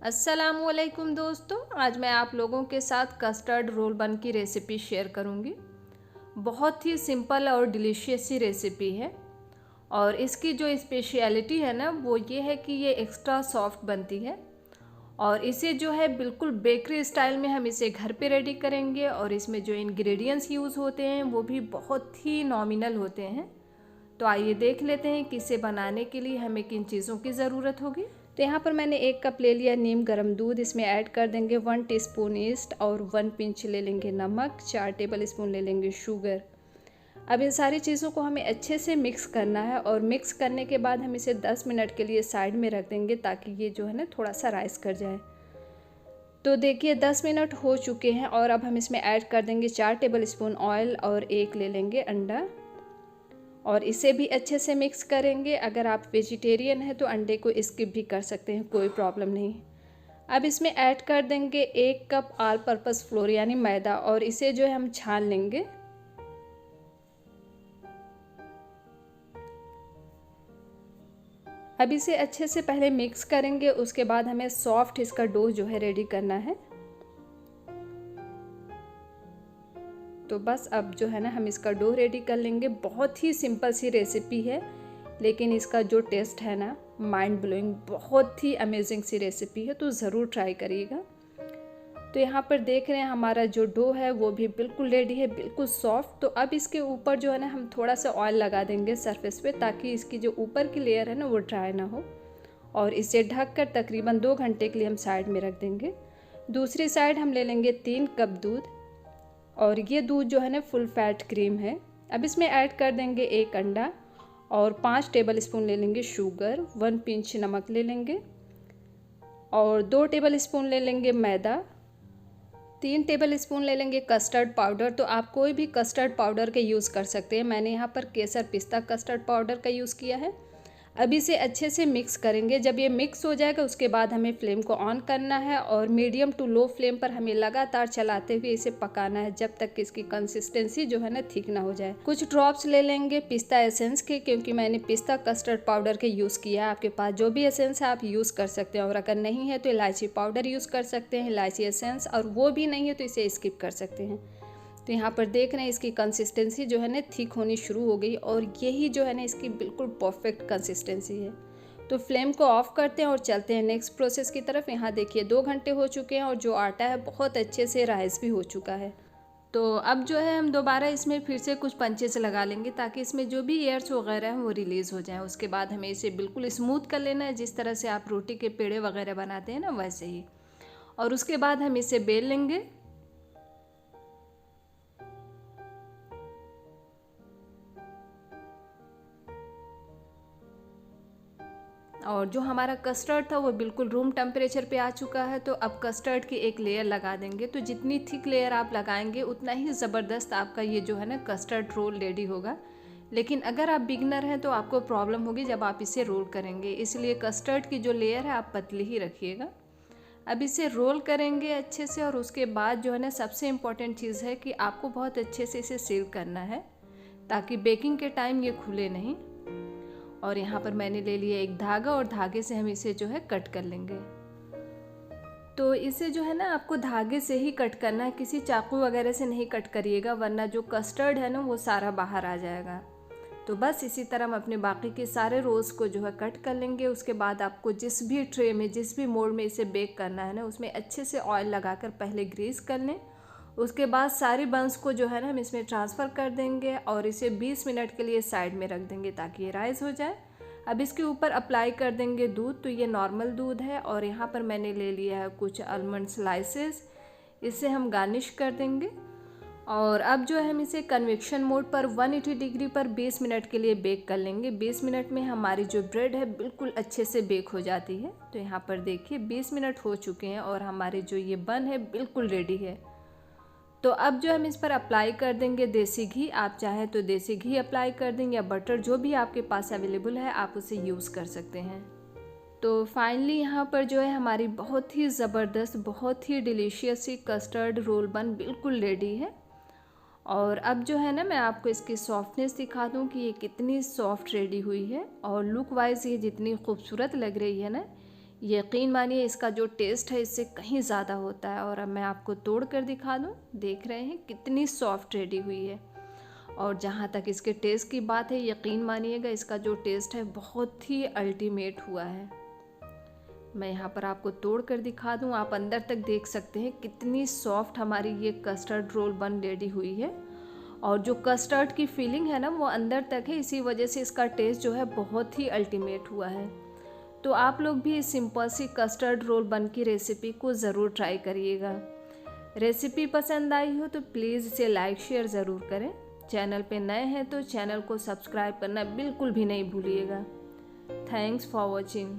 अस्सलामुअलैकुम दोस्तों, आज मैं आप लोगों के साथ कस्टर्ड रोल बन की रेसिपी शेयर करूंगी। बहुत ही सिंपल और डिलीशियस सी रेसिपी है और इसकी जो स्पेशलिटी है ना वो ये है कि ये एक्स्ट्रा सॉफ्ट बनती है और इसे जो है बिल्कुल बेकरी स्टाइल में हम इसे घर पे रेडी करेंगे और इसमें जो इंग्रेडिएंट्स यूज़ होते हैं वो भी बहुत ही नॉमिनल होते हैं। तो आइए देख लेते हैं कि इसे बनाने के लिए हमें किन चीज़ों की ज़रूरत होगी। तो यहाँ पर मैंने 1 कप ले लिया नीम गर्म दूध। इसमें ऐड कर देंगे 1 टीस्पून ईस्ट और 1 पिंच ले लेंगे नमक, 4 टेबल स्पून ले लेंगे शुगर। अब इन सारी चीज़ों को हमें अच्छे से मिक्स करना है और मिक्स करने के बाद हम इसे 10 मिनट के लिए साइड में रख देंगे ताकि ये जो है ना थोड़ा सा राइस कर जाए। तो देखिए 10 मिनट हो चुके हैं और अब हम इसमें ऐड कर देंगे 4 टेबल स्पून ऑयल और 1 ले लेंगे अंडा और इसे भी अच्छे से मिक्स करेंगे। अगर आप वेजिटेरियन हैं तो अंडे को स्किप भी कर सकते हैं, कोई प्रॉब्लम नहीं। अब इसमें ऐड कर देंगे 1 कप ऑल पर्पस फ्लोर यानी मैदा और इसे जो है हम छान लेंगे। अब इसे अच्छे से पहले मिक्स करेंगे, उसके बाद हमें सॉफ्ट इसका डो जो है रेडी करना है। तो बस अब जो है ना हम इसका डो रेडी कर लेंगे। बहुत ही सिंपल सी रेसिपी है लेकिन इसका जो टेस्ट है ना माइंड ब्लोइंग, बहुत ही अमेजिंग सी रेसिपी है, तो ज़रूर ट्राई करिएगा। तो यहाँ पर देख रहे हैं हमारा जो डो है वो भी बिल्कुल रेडी है, बिल्कुल सॉफ्ट। तो अब इसके ऊपर जो है ना हम थोड़ा सा ऑयल लगा देंगे सरफेस पे ताकि इसकी जो ऊपर की लेयर है ना वो ड्राई ना हो और इसे ढककर तकरीबन 2 घंटे के लिए हम साइड में रख देंगे। दूसरी साइड हम ले लेंगे 3 कप दूध और ये दूध जो है ना फुल फैट क्रीम है। अब इसमें ऐड कर देंगे 1 अंडा और 5 टेबल स्पून ले लेंगे शुगर, 1 पिंच नमक ले लेंगे और 2 टेबल स्पून ले लेंगे मैदा, 3 टेबल स्पून ले लेंगे कस्टर्ड पाउडर। तो आप कोई भी कस्टर्ड पाउडर का यूज़ कर सकते हैं, मैंने यहाँ पर केसर पिस्ता कस्टर्ड पाउडर का यूज़ किया है। अब इसे अच्छे से मिक्स करेंगे। जब ये मिक्स हो जाएगा उसके बाद हमें फ्लेम को ऑन करना है और मीडियम टू लो फ्लेम पर हमें लगातार चलाते हुए इसे पकाना है जब तक कि इसकी कंसिस्टेंसी जो है ना ठीक ना हो जाए। कुछ ड्रॉप्स ले लेंगे पिस्ता एसेंस के, क्योंकि मैंने पिस्ता कस्टर्ड पाउडर के यूज़ किया है। आपके पास जो भी एसेंस है आप यूज़ कर सकते हैं और अगर नहीं है तो इलायची पाउडर यूज़ कर सकते हैं, इलायची एसेंस, और वो भी नहीं है तो इसे स्किप कर सकते हैं। तो यहाँ पर देख रहे हैं इसकी कंसिस्टेंसी जो है ना थिक होनी शुरू हो गई और यही जो है ना इसकी बिल्कुल परफेक्ट कंसिस्टेंसी है। तो फ्लेम को ऑफ करते हैं और चलते हैं नेक्स्ट प्रोसेस की तरफ। यहाँ देखिए 2 घंटे हो चुके हैं और जो आटा है बहुत अच्छे से राइस भी हो चुका है। तो अब जो है हम दोबारा इसमें फिर से कुछ पंचेस लगा लेंगे ताकि इसमें जो भी एयर्स वगैरह हैं वो रिलीज़ हो जाए। उसके बाद हमें इसे बिल्कुल स्मूथ कर लेना है, जिस तरह से आप रोटी के पेड़े वगैरह बनाते हैं ना वैसे ही। और उसके बाद हम इसे बेल लेंगे। और जो हमारा कस्टर्ड था वो बिल्कुल रूम टेम्परेचर पे आ चुका है। तो अब कस्टर्ड की एक लेयर लगा देंगे। तो जितनी थिक लेयर आप लगाएंगे उतना ही ज़बरदस्त आपका ये जो है ना कस्टर्ड रोल रेडी होगा। लेकिन अगर आप बिगनर हैं तो आपको प्रॉब्लम होगी जब आप इसे रोल करेंगे, इसलिए कस्टर्ड की जो लेयर है आप पतली ही रखिएगा। अब इसे रोल करेंगे अच्छे से और उसके बाद जो है ना सबसे इम्पॉर्टेंट चीज़ है कि आपको बहुत अच्छे से इसे सील करना है ताकि बेकिंग के टाइम ये खुले नहीं। और यहाँ पर मैंने ले लिया एक धागा और धागे से हम इसे जो है कट कर लेंगे। तो इसे जो है ना आपको धागे से ही कट करना है, किसी चाकू वगैरह से नहीं कट करिएगा वरना जो कस्टर्ड है ना वो सारा बाहर आ जाएगा। तो बस इसी तरह हम अपने बाकी के सारे रोल्स को जो है कट कर लेंगे। उसके बाद आपको जिस भी ट्रे में जिस भी मोल्ड में इसे बेक करना है ना उसमें अच्छे से ऑयल लगाकर पहले ग्रीस कर लें। उसके बाद सारी बंस को जो है ना हम इसमें ट्रांसफ़र कर देंगे और इसे 20 मिनट के लिए साइड में रख देंगे ताकि ये राइस हो जाए। अब इसके ऊपर अप्लाई कर देंगे दूध। तो ये नॉर्मल दूध है और यहाँ पर मैंने ले लिया है कुछ आलमंड स्लाइसेस, इसे हम गार्निश कर देंगे। और अब जो है हम इसे कन्वेक्शन मोड पर 180 डिग्री पर 20 मिनट के लिए बेक कर लेंगे। 20 मिनट में हमारी जो ब्रेड है बिल्कुल अच्छे से बेक हो जाती है। तो यहाँ पर देखिए 20 मिनट हो चुके हैं और हमारे जो ये बन है बिल्कुल रेडी है। तो अब जो हम इस पर अप्लाई कर देंगे देसी घी। आप चाहें तो देसी घी अप्लाई कर देंगे या बटर, जो भी आपके पास अवेलेबल है आप उसे यूज़ कर सकते हैं। तो फाइनली यहाँ पर जो है हमारी बहुत ही ज़बरदस्त, बहुत ही डिलीशियस सी कस्टर्ड रोल बन बिल्कुल रेडी है। और अब जो है ना मैं आपको इसकी सॉफ्टनेस दिखा दूँ कि ये कितनी सॉफ्ट रेडी हुई है और लुक वाइज ये जितनी खूबसूरत लग रही है ना, यकीन मानिए इसका जो टेस्ट है इससे कहीं ज़्यादा होता है। और अब मैं आपको तोड़ कर दिखा दूँ, देख रहे हैं कितनी सॉफ्ट रेडी हुई है। और जहाँ तक इसके टेस्ट की बात है, यकीन मानिएगा इसका जो टेस्ट है बहुत ही अल्टीमेट हुआ है। मैं यहाँ पर आपको तोड़ कर दिखा दूँ, आप अंदर तक देख सकते हैं कितनी सॉफ्ट हमारी ये कस्टर्ड रोल बन रेडी हुई है। और जो कस्टर्ड की फीलिंग है ना वो अंदर तक है, इसी वजह से इसका टेस्ट जो है बहुत ही अल्टीमेट हुआ है। तो आप लोग भी इस सिंपल सी कस्टर्ड रोल बन की रेसिपी को ज़रूर ट्राई करिएगा। रेसिपी पसंद आई हो तो प्लीज़ इसे लाइक शेयर ज़रूर करें। चैनल पे नए हैं तो चैनल को सब्सक्राइब करना बिल्कुल भी नहीं भूलिएगा। Thanks for watching.